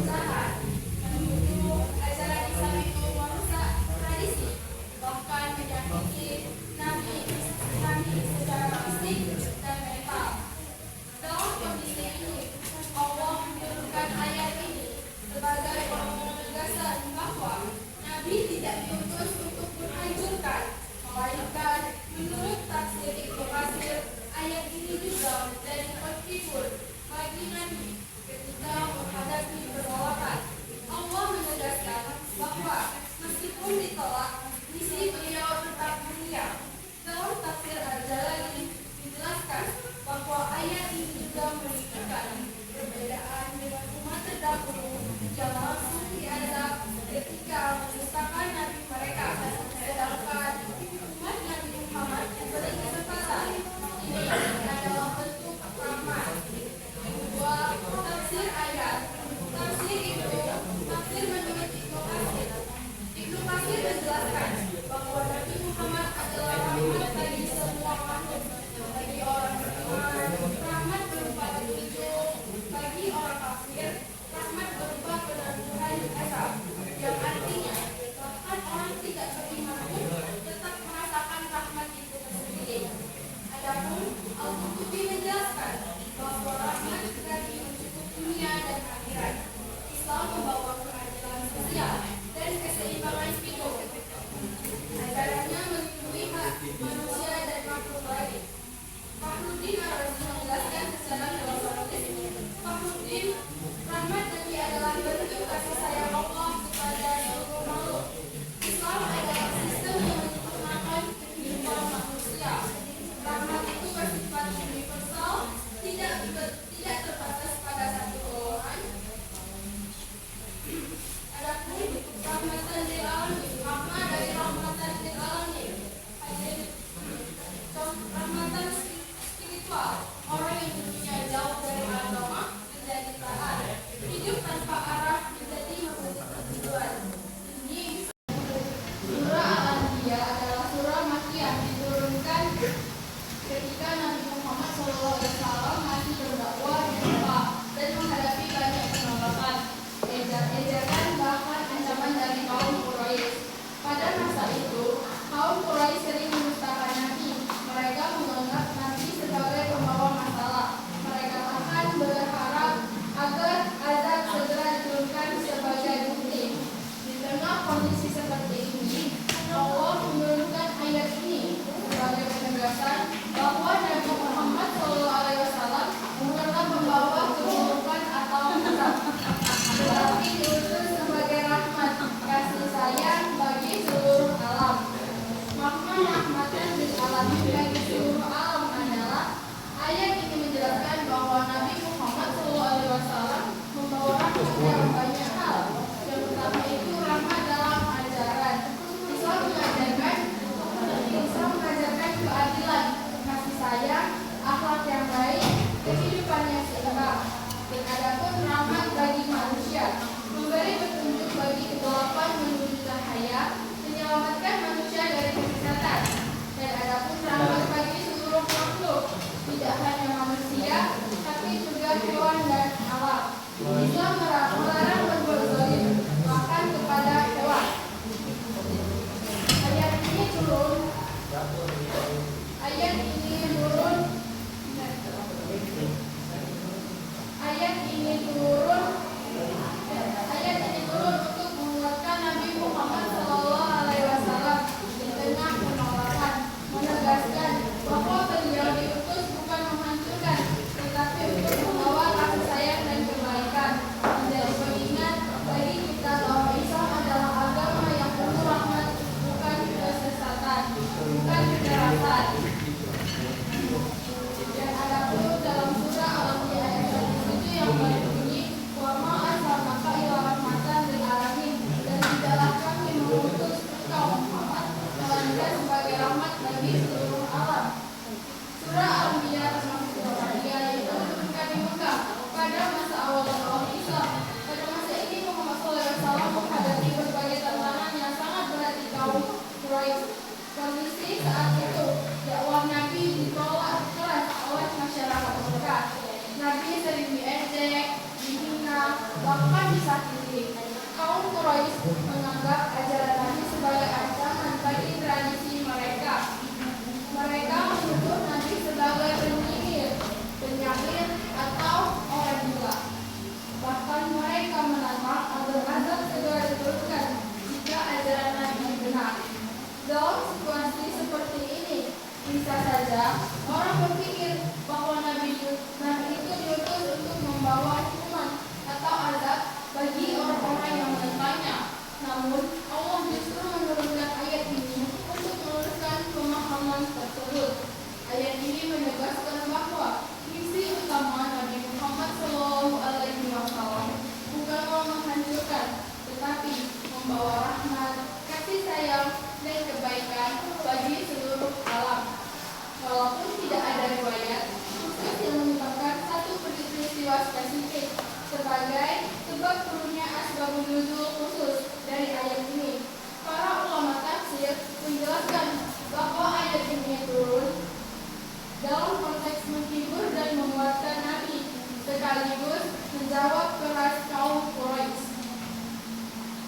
Menurut ajaran Islam itu merusak tradisi, bahkan menyakiti Nabi secara fisik dan mental. Dalam kondisi ini, Allah menurunkan ayat ini sebagai penegasan bahwa Nabi tidak diutus untuk menghancurkan, melainkan menurut tafsir Ibnu Katsir, ayat ini juga menjadi penghibur bagi Nabi ketika menghadapi penolakan. Allah menegaskan bahwa meskipun ditolak, misi beliau tetap mulia. Dalam tafsir Al-Jalalain dijelaskan bahwa ayat ini juga menunjukkan perbedaan dengan umat terdahulu yang langsung diazab ketika mendustakan Nabi mereka, sedangkan umat Nabi Muhammad diberi kesempatan. Ini adalah bentuk rahmat. Kedua, tafsir ayat. Tafsir itu tafsir menurut Ibnu Katsir. Ibnu Katsir menjelaskan bahwa Nabi Muhammad adalah rahmat bagi semua makhluk, bagi orang beriman, rahmat berupa petunjuk, bagi orang kafir, rahmat berupa penangguhan Kaum Quraisy menganggap ajaran Nabi sebagai ancaman bagi tradisi mereka. Mereka menuduh Nabi sebagai penyihir, penyair, atau orang gila. Bahkan mereka menantang agar azab segera diturunkan jika ajaran Nabi benar. Dalam situasi seperti ini, bisa saja orang berpikir bahwa Nabi itu diutus untuk membawa hukuman atau azab bagi orang-orang yang menentangnya. Namun, Allah justru menurunkan ayat ini untuk meluruskan pemahaman tersebut. Ayat ini menegaskan bahwa misi utama Nabi Muhammad SAW bukan menghancurkan, tetapi membawa rahmat, kasih sayang, dan kebaikan bagi seluruh alam. Walaupun tidak ada riwayat khusus yang menyebabkan satu peristiwa spesifik sebagai sebab turunnya asbabun nuzul khusus dari ayat ini, para ulama tafsir menjelaskan bahwa ayat ini turun dalam konteks menghibur dan menguatkan Nabi, sekaligus menjawab keras kaum Quraisy.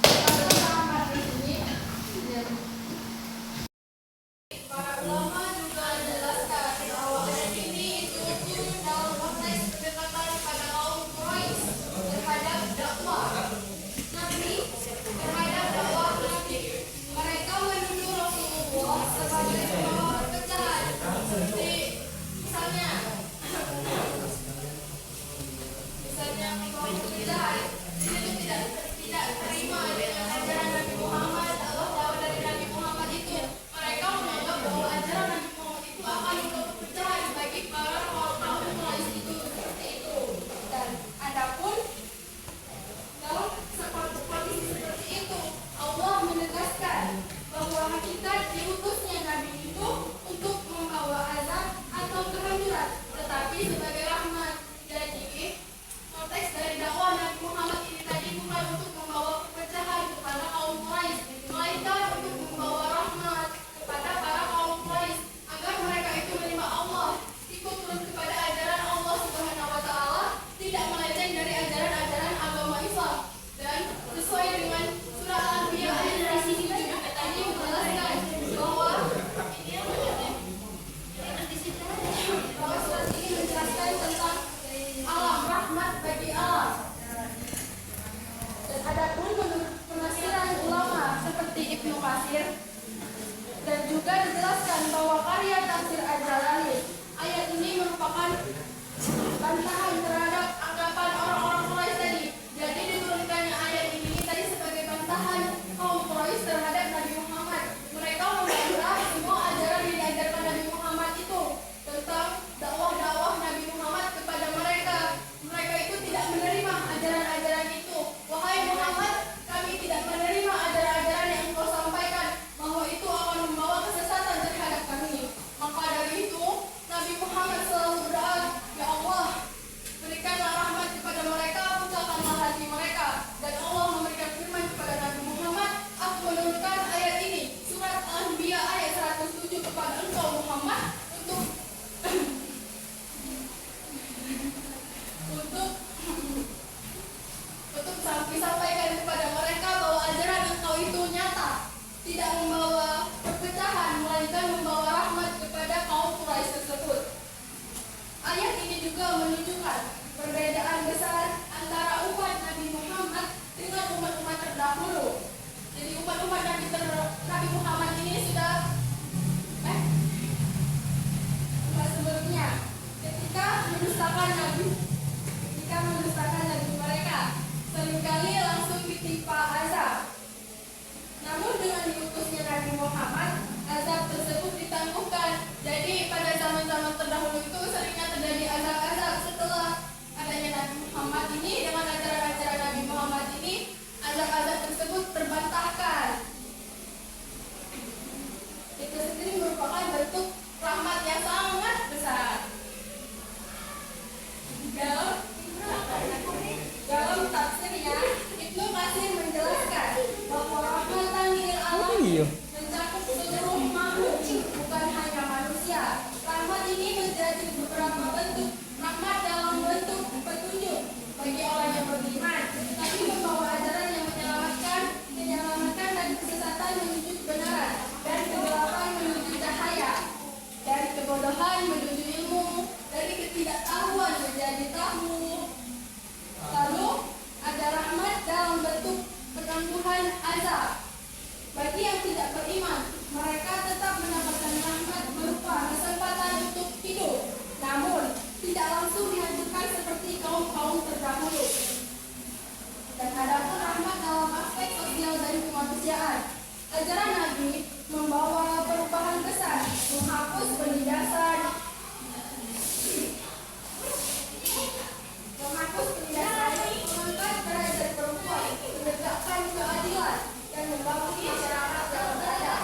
Para ulama di sini, para ulama juga menjelaskan bahwa ayat ini turun dalam konteks pendekatan pada kaum Quraisy terhadap dakwah Nabi, terhadap dakwah Nabi. Mereka menuduh Rasulullah sebagai pembawa perpecahan, seperti misalnya membawa perpecahan. Itu tidak terima dengan ajaran Nabi Muhammad atau dakwah dari Nabi Muhammad itu. Mereka menganggap bahwa ajaran Nabi Muhammad itu akan membawa perpecahan bagi para kaum Quraisy itu, seperti itu. Dan adapun dalam kondisi seperti itu, Allah menegaskan bahwa hakikat diutusnya Nabi itu untuk membawa azab atau kehancuran, tetapi sebagai rahmat. Jadi konteks dari dakwah Nabi Muhammad ini tadi bukan untuk membawa perpecahan kepada kaum Quraisy, melainkan untuk membawa rahmat kepada para kaum Quraisy agar mereka itu menerima Allah, ikut turun kepada ajaran Allah Subhanahu wa taala, tidak melenceng dari ajaran-ajaran agama Islam. Dan sesuai dengan surah Al-Anbiya ayat 37 tadi menjelaskan bahwa surat ini menjelaskan tentang alam, rahmat bagi alam. Dan adapun menurut penafsiran ulama seperti Ibnu Katsir, dan juga dijelaskan bahwa karya tafsir Al-Jalalain, ayat ini merupakan bantahan terhadap anggapan orang-orang Quraisy tadi. Jadi diturunkannya ayat ini tadi sebagai bantahan kaum Quraisy terhadap Nabi Muhammad. Mereka membantah semua ajaran yang diajarkan Nabi Muhammad itu tentang dakwah-dakwah Nabi Muhammad kepada mereka. Mereka itu tidak menerima ajaran-ajaran itu. Wahai Muhammad, kami tidak menerima ajaran-ajaran yang engkau sampaikan, bahwa itu akan membawa kesesatan terhadap kami. Maka dari itu, Nabi Muhammad selalu berdoa, ya Allah, berikanlah rahmat kepada mereka, pucatkanlah hati mereka. Dan Allah memberikan firman kepada Nabi Muhammad, aku menurunkan ayat ini, surat Al-Anbiya ayat 107 kepada engkau Muhammad, untuk disampaikan kepada mereka bahwa ajaran engkau itu nyata, tidak membawa perpecahan, melainkan membawa rahmat kepada kaum Quraisy tersebut. Ayat ini juga menunjukkan perbedaan besar antara umat Nabi Muhammad dengan umat-umat terdahulu. Jadi umat-umat Nabi Muhammad ini sudah umat sebelumnya ketika mendustakan Nabi mereka seringkali langsung ditimpa azab. Namun dengan diutusnya Nabi Muhammad, azab tersebut ditangguhkan. Jadi pada zaman-zaman terdahulu itu seringnya terjadi azab-azab. Setelah adanya Nabi Muhammad ini dengan ajaran-ajaran Ajaran Nabi membawa perubahan besar, menghapus penindasan, mengangkat derajat perempuan, menegakkan keadilan, dan membangun masyarakat yang beradab.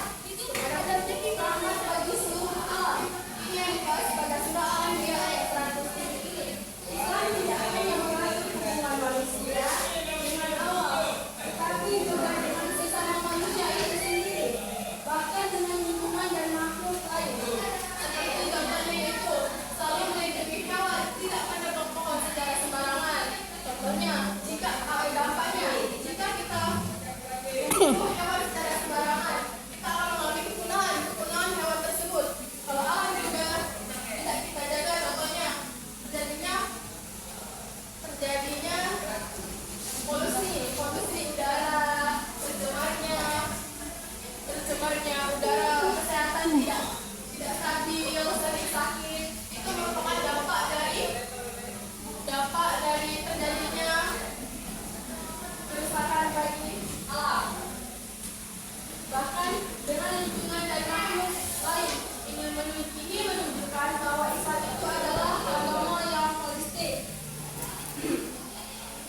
Beradab jadi rahmat bagi seluruh alam. Ini yang dibahas pada surah Al-Anbiya ayat 100 ini. Islam tidak hanya mengatur hubungan manusia dengan Allah, tetapi juga dengan sesama manusia itu sendiri, bahkan dengan lingkungan dan makhluk lain. Seperti contohnya itu, selalu mengikuti hewan, tidak menebang pohon secara sembarangan. Contohnya, dampaknya, jika kita membunuh hewan secara sembarangan, kita akan mengalami kepunahan hewan tersebut. Kalau alam juga tidak kita jaga, contohnya terjadinya polusi udara, tercemarnya udara, kesehatan tidak stabil, sering sakit. Itu merupakan dampak dari terjadinya kerusakan bagi alam. Bahkan dengan lingkungan dan makhluk lain, ini menunjukkan bahwa Islam itu adalah agama yang holistik.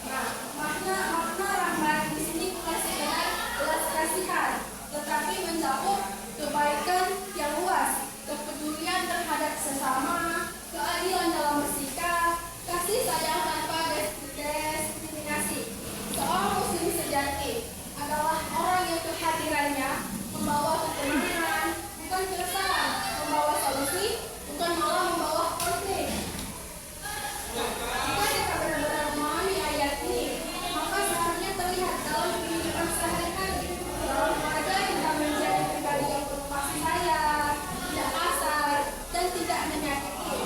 Nah, makna rahmat di sini bukan sekedar belas kasihan, tetapi mencakup kebaikan yang luas, kepedulian terhadap sesama, keadilan dalam bersikap, kasih sayang tanpa diskriminasi. Seorang muslim sejati adalah orang yang kehadirannya membawa ketenangan, bukan keresahan, membawa solusi, bukan malah membawa konflik. Jika kita benar-benar memahami ayat ini, maka seharusnya terlihat dalam kehidupan sehari-hari. Dalam keluarga kita menjadi pribadi yang penuh kasih sayang, tidak kasar, dan tidak menyakiti.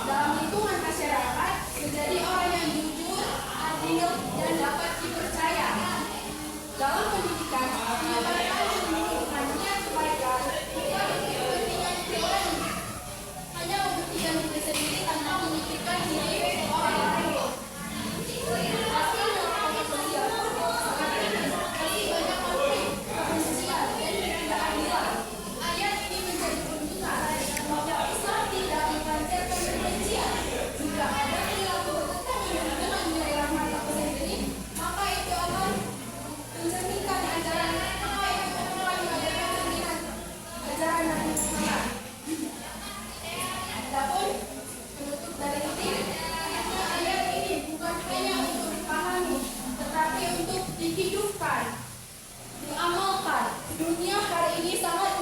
Dalam lingkungan masyarakat, menjadi orang yang jujur, adil, dan dapat dipercaya. Dalam pendidikan, penyebaran ilmu hanya kebaikan, bukan kepentingan pribadi. Hanya membuktikan diri sendiri tanpa memikirkan diri orang lain. Hasil dalam sosial sangat tinggi, masih banyak konflik, kebencian, dan ketidakadilan. Ayat ini menjadi penunjukan bahwa Islam tidak mengajarkan kebencian. Jika ada perilaku bertentangan dengan nilai rahmat itu sendiri, maka itu akan mencerminkan ajaran Nabi Muhammad. Adapun penutup dari ini, makna ayat ini bukan hanya untuk dipahami, tetapi untuk dihidupkan, diamalkan. Dunia hari ini sangat